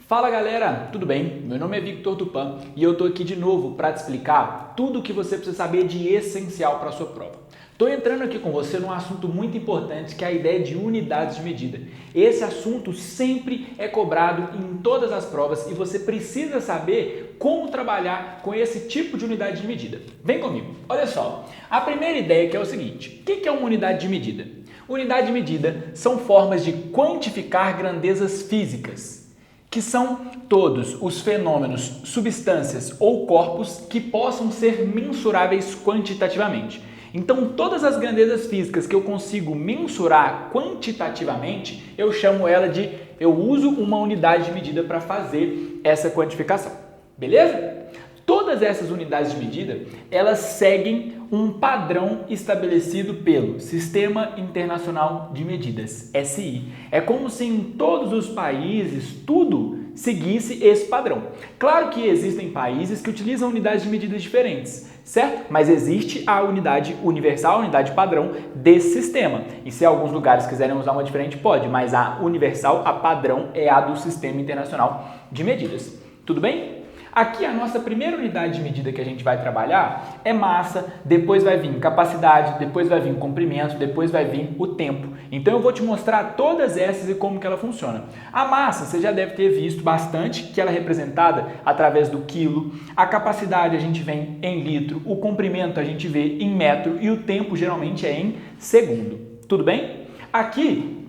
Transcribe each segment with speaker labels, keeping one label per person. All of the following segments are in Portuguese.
Speaker 1: Fala galera, tudo bem? Meu nome é Victor Tupã e eu tô aqui de novo para te explicar tudo o que você precisa saber de essencial para a sua prova. Estou entrando aqui com você num assunto muito importante que é a ideia de unidades de medida. Esse assunto sempre é cobrado em todas as provas e você precisa saber como trabalhar com esse tipo de unidade de medida. Vem comigo, olha só. A primeira ideia que é o seguinte, o que é uma unidade de medida? Unidade de medida são formas de quantificar grandezas físicas, que são todos os fenômenos, substâncias ou corpos que possam ser mensuráveis quantitativamente. Então, todas as grandezas físicas que eu consigo mensurar quantitativamente, eu uso uma unidade de medida para fazer essa quantificação. Beleza? Todas essas unidades de medida, elas seguem um padrão estabelecido pelo Sistema Internacional de Medidas, SI. É como se em todos os países tudo seguisse esse padrão. Claro que existem países que utilizam unidades de medidas diferentes, certo? Mas existe a unidade universal, a unidade padrão desse sistema. E se alguns lugares quiserem usar uma diferente, pode, mas a universal, a padrão, é a do Sistema Internacional de Medidas. Tudo bem? Aqui a nossa primeira unidade de medida que a gente vai trabalhar é massa, depois vai vir capacidade, depois vai vir comprimento, depois vai vir o tempo. Então eu vou te mostrar todas essas e como que ela funciona. A massa você já deve ter visto bastante, que ela é representada através do quilo. A capacidade a gente vê em litro, o comprimento a gente vê em metro e o tempo geralmente é em segundo. Tudo bem? Aqui,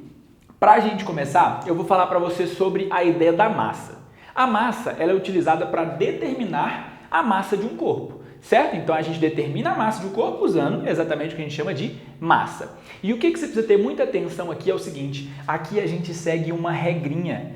Speaker 1: para a gente começar, eu vou falar para você sobre a ideia da massa. A massa ela é utilizada para determinar a massa de um corpo, certo? Então a gente determina a massa de um corpo usando exatamente o que a gente chama de massa. E o que você precisa ter muita atenção aqui é o seguinte, aqui a gente segue uma regrinha,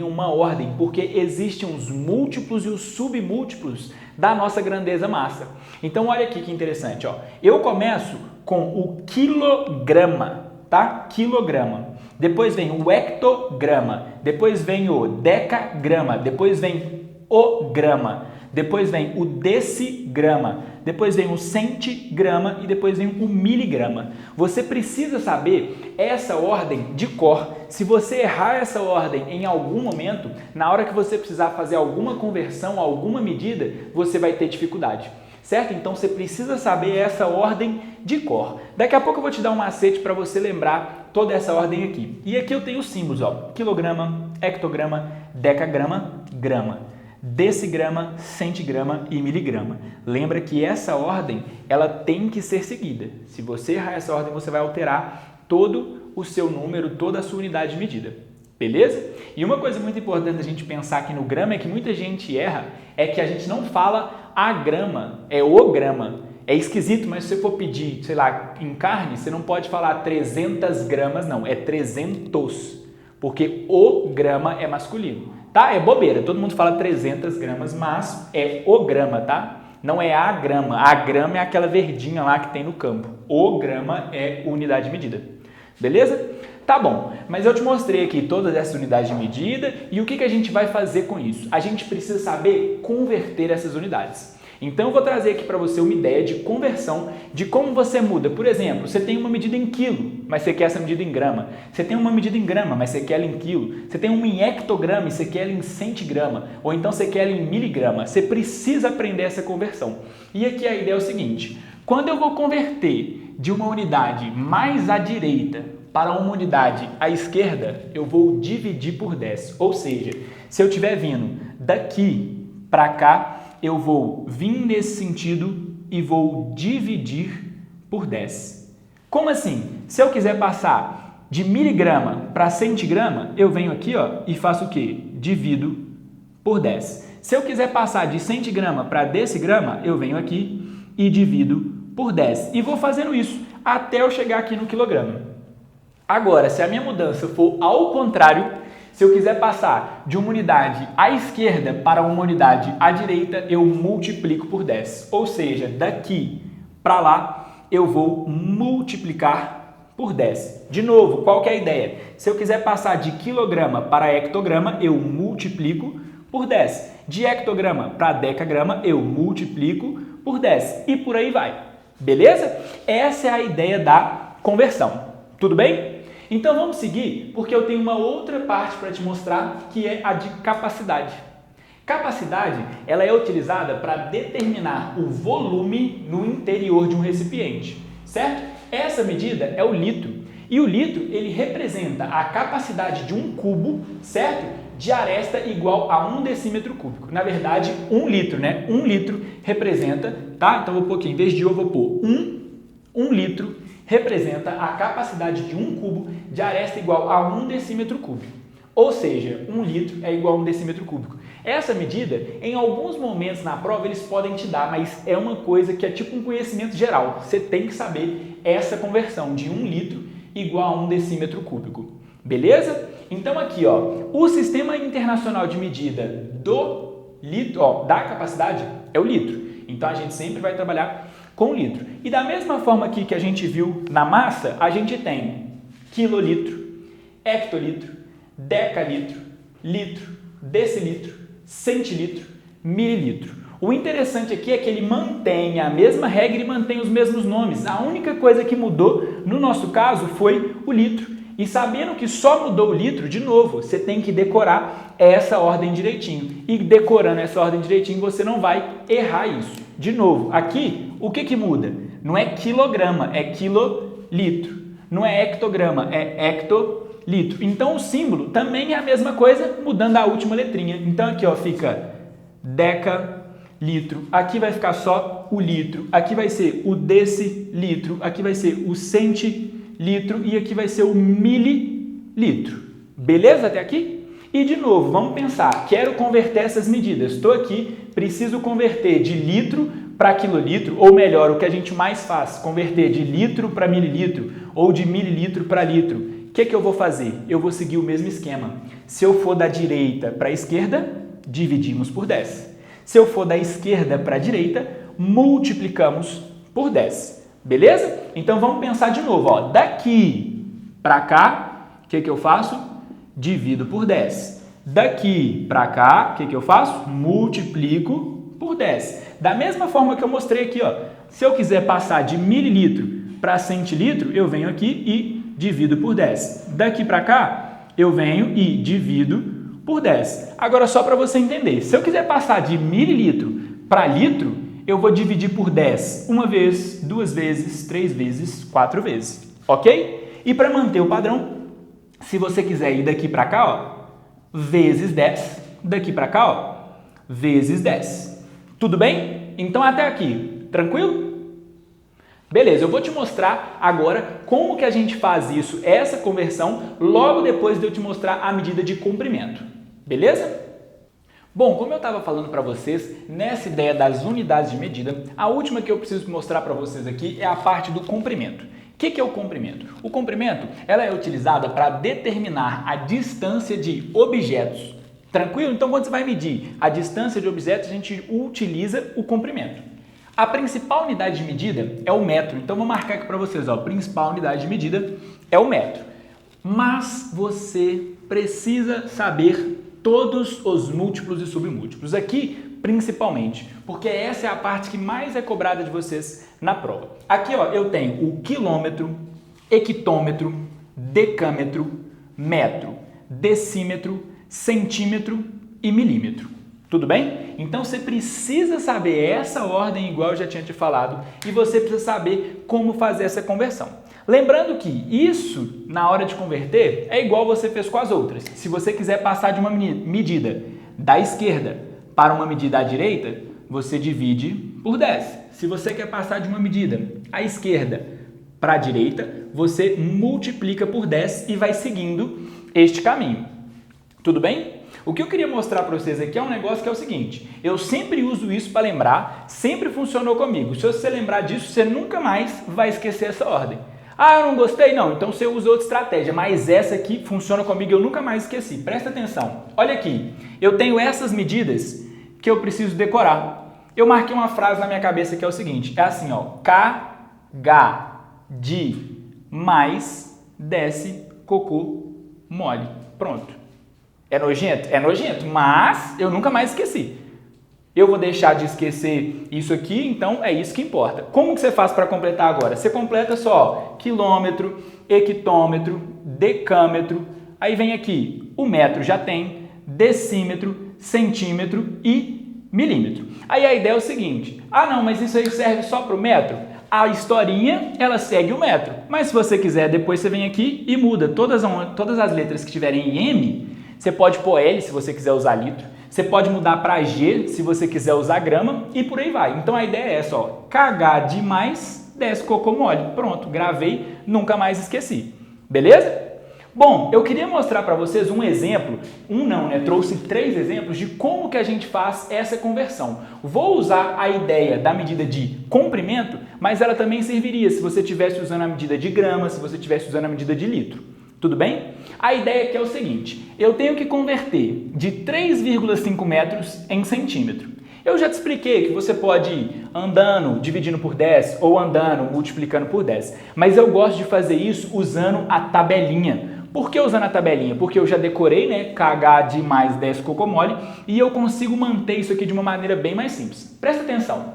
Speaker 1: uma ordem, porque existem os múltiplos e os submúltiplos da nossa grandeza massa. Então olha aqui que interessante, ó. Eu começo com o quilograma, tá? Quilograma. Depois vem o hectograma, depois vem o decagrama, depois vem o grama, depois vem o decigrama, depois vem o centigrama e depois vem o miligrama. Você precisa saber essa ordem de cor. Se você errar essa ordem em algum momento, na hora que você precisar fazer alguma conversão, alguma medida, você vai ter dificuldade. Certo? Então você precisa saber essa ordem de cor. Daqui a pouco eu vou te dar um macete para você lembrar toda essa ordem aqui. E aqui eu tenho os símbolos, ó, quilograma, hectograma, decagrama, grama, decigrama, centigrama e miligrama. Lembra que essa ordem ela tem que ser seguida. Se você errar essa ordem, você vai alterar todo o seu número, toda a sua unidade de medida. Beleza? E uma coisa muito importante a gente pensar aqui no grama é que muita gente erra, é que a gente não fala a grama, é o grama. É esquisito, mas se você for pedir, sei lá, em carne, você não pode falar 300 gramas, não, é 300, porque o grama é masculino, tá? É bobeira, todo mundo fala 300 gramas, mas é o grama, tá? Não é a grama é aquela verdinha lá que tem no campo, o grama é unidade de medida, beleza? Tá bom, mas eu te mostrei aqui todas essas unidades de medida e o que a gente vai fazer com isso? A gente precisa saber converter essas unidades. Então eu vou trazer aqui para você uma ideia de conversão, de como você muda. Por exemplo, você tem uma medida em quilo, mas você quer essa medida em grama. Você tem uma medida em grama, mas você quer ela em quilo. Você tem uma em hectograma e você quer ela em centigrama. Ou então você quer ela em miligrama. Você precisa aprender essa conversão. E aqui a ideia é o seguinte, quando eu vou converter de uma unidade mais à direita para uma unidade à esquerda, eu vou dividir por 10. Ou seja, se eu estiver vindo daqui para cá, eu vou vir nesse sentido e vou dividir por 10. Como assim? Se eu quiser passar de miligrama para centigrama, eu venho aqui ó, e faço o quê? Divido por 10. Se eu quiser passar de centigrama para decigrama, eu venho aqui e divido por 10. E vou fazendo isso até eu chegar aqui no quilograma. Agora, se a minha mudança for ao contrário, se eu quiser passar de uma unidade à esquerda para uma unidade à direita, eu multiplico por 10. Ou seja, daqui para lá, eu vou multiplicar por 10. De novo, qual que é a ideia? Se eu quiser passar de quilograma para hectograma, eu multiplico por 10. De hectograma para decagrama, eu multiplico por 10. E por aí vai. Beleza? Essa é a ideia da conversão. Tudo bem? Então vamos seguir, porque eu tenho uma outra parte para te mostrar, que é a de capacidade. Capacidade, ela é utilizada para determinar o volume no interior de um recipiente, certo? Essa medida é o litro. E o litro, ele representa a capacidade de um cubo, certo? De aresta igual a 1 decímetro cúbico. Na verdade, 1 litro, né? 1 litro representa, tá? Então, vou pôr aqui, em vez de eu vou pôr 1 litro representa a capacidade de um cubo de aresta igual a 1 decímetro cúbico. Ou seja, 1 litro é igual a 1 decímetro cúbico. Essa medida, em alguns momentos na prova, eles podem te dar, mas é uma coisa que é tipo um conhecimento geral. Você tem que saber essa conversão de 1 litro igual a 1 decímetro cúbico. Beleza? Então aqui, ó, o Sistema Internacional de Medida do litro, ó, da capacidade é o litro. Então a gente sempre vai trabalhar com litro. E da mesma forma aqui que a gente viu na massa, a gente tem quilolitro, hectolitro, decalitro, litro, decilitro, centilitro, mililitro. O interessante aqui é que ele mantém a mesma regra e mantém os mesmos nomes. A única coisa que mudou, no nosso caso, foi o litro. E sabendo que só mudou o litro, de novo, você tem que decorar essa ordem direitinho. E decorando essa ordem direitinho, você não vai errar isso. De novo, aqui, o que muda? Não é quilograma, é quilolitro. Não é hectograma, é hectolitro. Então, o símbolo também é a mesma coisa, mudando a última letrinha. Então, aqui ó, fica decalitro. Aqui vai ficar só o litro. Aqui vai ser o decilitro. Aqui vai ser o centilitro. E aqui vai ser o mililitro. Beleza até aqui? E, de novo, vamos pensar. Quero converter essas medidas. Estou aqui, preciso converter de litro para quilolitro, ou melhor, o que a gente mais faz, converter de litro para mililitro, ou de mililitro para litro. O que eu vou fazer? Eu vou seguir o mesmo esquema. Se eu for da direita para a esquerda, dividimos por 10. Se eu for da esquerda para a direita, multiplicamos por 10. Beleza? Então vamos pensar de novo. Ó. Daqui para cá, o que eu faço? Divido por 10. Daqui para cá, o que eu faço? Multiplico por 10. Da mesma forma que eu mostrei aqui, ó, se eu quiser passar de mililitro para centilitro, eu venho aqui e divido por 10. Daqui para cá, eu venho e divido por 10. Agora, só para você entender, se eu quiser passar de mililitro para litro, eu vou dividir por 10 uma vez, 2 vezes, 3 vezes, 4 vezes, ok? E para manter o padrão, se você quiser ir daqui para cá, ó, vezes 10, daqui para cá, ó, vezes 10. Tudo bem? Então até aqui, tranquilo? Beleza, eu vou te mostrar agora como que a gente faz isso, essa conversão, logo depois de eu te mostrar a medida de comprimento. Beleza? Bom, como eu estava falando para vocês, nessa ideia das unidades de medida, a última que eu preciso mostrar para vocês aqui é a parte do comprimento. O que é o comprimento? O comprimento ela é utilizada para determinar a distância de objetos. Tranquilo? Então, quando você vai medir a distância de objetos, a gente utiliza o comprimento. A principal unidade de medida é o metro. Então, vou marcar aqui para vocês. Ó, a principal unidade de medida é o metro. Mas você precisa saber todos os múltiplos e submúltiplos. Aqui, principalmente, porque essa é a parte que mais é cobrada de vocês na prova. Aqui ó, eu tenho o quilômetro, hectômetro, decâmetro, metro, decímetro, centímetro e milímetro. Tudo bem? Então você precisa saber essa ordem, igual eu já tinha te falado, e você precisa saber como fazer essa conversão. Lembrando que isso, na hora de converter, é igual você fez com as outras. Se você quiser passar de uma medida da esquerda para uma medida à direita, você divide por 10. Se você quer passar de uma medida à esquerda para a direita, você multiplica por 10 e vai seguindo este caminho. Tudo bem? O que eu queria mostrar para vocês aqui é um negócio que é o seguinte, eu sempre uso isso para lembrar, sempre funcionou comigo. Se você lembrar disso, você nunca mais vai esquecer essa ordem. Ah, eu não gostei? Não, então você usa outra estratégia, mas essa aqui funciona comigo, eu nunca mais esqueci. Presta atenção, olha aqui, eu tenho essas medidas que eu preciso decorar. Eu marquei uma frase na minha cabeça que é o seguinte, é assim ó, KH de mais desce cocô mole. Pronto. É nojento? É nojento, mas eu nunca mais esqueci. Eu vou deixar de esquecer isso aqui, então é isso que importa. Como que você faz para completar agora? Você completa só quilômetro, hectômetro, decâmetro, aí vem aqui, o metro já tem, decímetro, centímetro e milímetro. Aí a ideia é o seguinte, não, mas isso aí serve só para o metro? A historinha, ela segue o metro, mas se você quiser, depois você vem aqui e muda todas as letras que tiverem em M, você pode pôr L se você quiser usar litro, você pode mudar para G se você quiser usar grama e por aí vai. Então a ideia é essa, ó, cagar demais, desce cocô mole. Pronto, gravei, nunca mais esqueci. Beleza? Bom, eu queria mostrar para vocês um exemplo, trouxe 3 exemplos de como que a gente faz essa conversão. Vou usar a ideia da medida de comprimento, mas ela também serviria se você estivesse usando a medida de grama, se você estivesse usando a medida de litro. Tudo bem? A ideia aqui é o seguinte, eu tenho que converter de 3,5 metros em centímetro. Eu já te expliquei que você pode ir andando, dividindo por 10 ou andando, multiplicando por 10, mas eu gosto de fazer isso usando a tabelinha. Por que usando a tabelinha? Porque eu já decorei, né, kh de mais 10 cocô mole e eu consigo manter isso aqui de uma maneira bem mais simples. Presta atenção,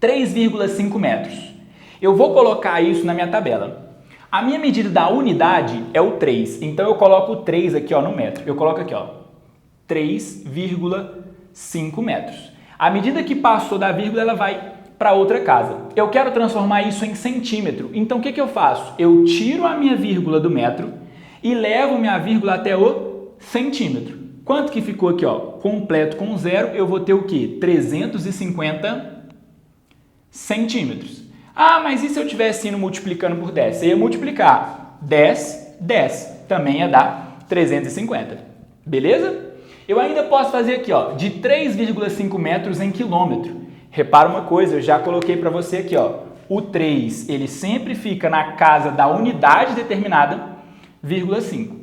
Speaker 1: 3,5 metros. Eu vou colocar isso na minha tabela. A minha medida da unidade é o 3, então eu coloco o 3 aqui ó, no metro. Eu coloco aqui, ó, 3,5 metros. A medida que passou da vírgula, ela vai para outra casa. Eu quero transformar isso em centímetro, então o que eu faço? Eu tiro a minha vírgula do metro e levo minha vírgula até o centímetro. Quanto que ficou aqui, ó? Completo com zero, eu vou ter o quê? 350 centímetros. Mas e se eu estivesse indo multiplicando por 10? Você ia multiplicar 10, 10, também ia dar 350. Beleza? Eu ainda posso fazer aqui, ó, de 3,5 metros em quilômetro. Repara uma coisa, eu já coloquei para você aqui, ó, o 3, ele sempre fica na casa da unidade determinada, 0,5.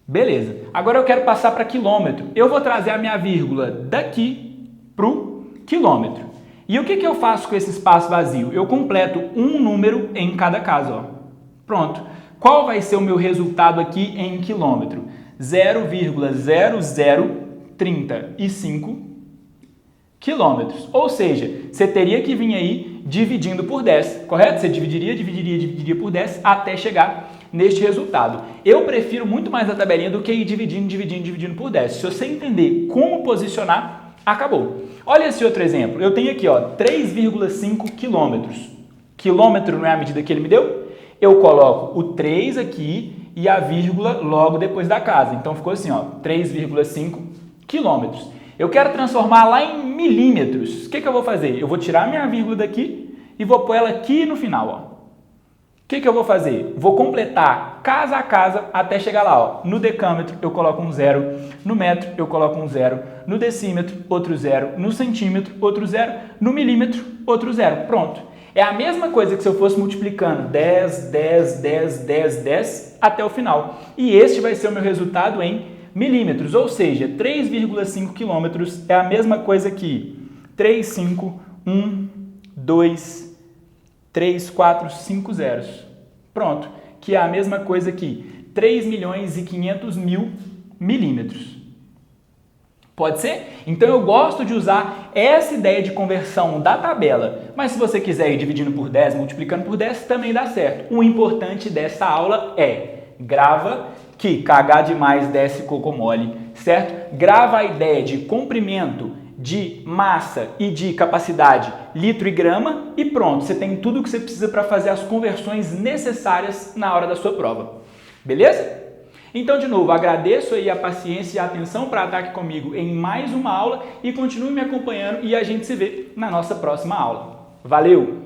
Speaker 1: Beleza. Agora eu quero passar para quilômetro. Eu vou trazer a minha vírgula daqui para o quilômetro. E o que eu faço com esse espaço vazio? Eu completo um número em cada caso, ó. Pronto. Qual vai ser o meu resultado aqui em quilômetro? 0,0035 quilômetros. Ou seja, você teria que vir aí dividindo por 10, correto? Você dividiria por 10 até chegar neste resultado. Eu prefiro muito mais a tabelinha do que ir dividindo por 10. Se você entender como posicionar, acabou. Olha esse outro exemplo. Eu tenho aqui, ó, 3,5 quilômetros. Quilômetro não é a medida que ele me deu? Eu coloco o 3 aqui e a vírgula logo depois da casa. Então ficou assim, ó, 3,5 quilômetros. Eu quero transformar lá em milímetros. O que eu vou fazer? Eu vou tirar minha vírgula daqui e vou pôr ela aqui no final, ó. O que eu vou fazer? Vou completar casa a casa até chegar lá, ó. No decâmetro eu coloco um 0, no metro eu coloco um 0, no decímetro outro 0, no centímetro outro 0, no milímetro outro 0. Pronto. É a mesma coisa que se eu fosse multiplicando 10, 10, 10, 10, 10 até o final. E este vai ser o meu resultado em milímetros, ou seja, 3,5 quilômetros é a mesma coisa que 3, 5, 1, 2, 3, 4, 5 zeros. Pronto, que é a mesma coisa que 3.500.000 milímetros. Pode ser? Então eu gosto de usar essa ideia de conversão da tabela, mas se você quiser ir dividindo por 10, multiplicando por 10, também dá certo. O importante dessa aula é grava que kh de mais desce cocô mole, certo? Grava a ideia de comprimento, de massa e de capacidade, litro e grama, e pronto, você tem tudo o que você precisa para fazer as conversões necessárias na hora da sua prova. Beleza? Então, de novo, agradeço aí a paciência e a atenção para estar aqui comigo em mais uma aula e continue me acompanhando e a gente se vê na nossa próxima aula. Valeu!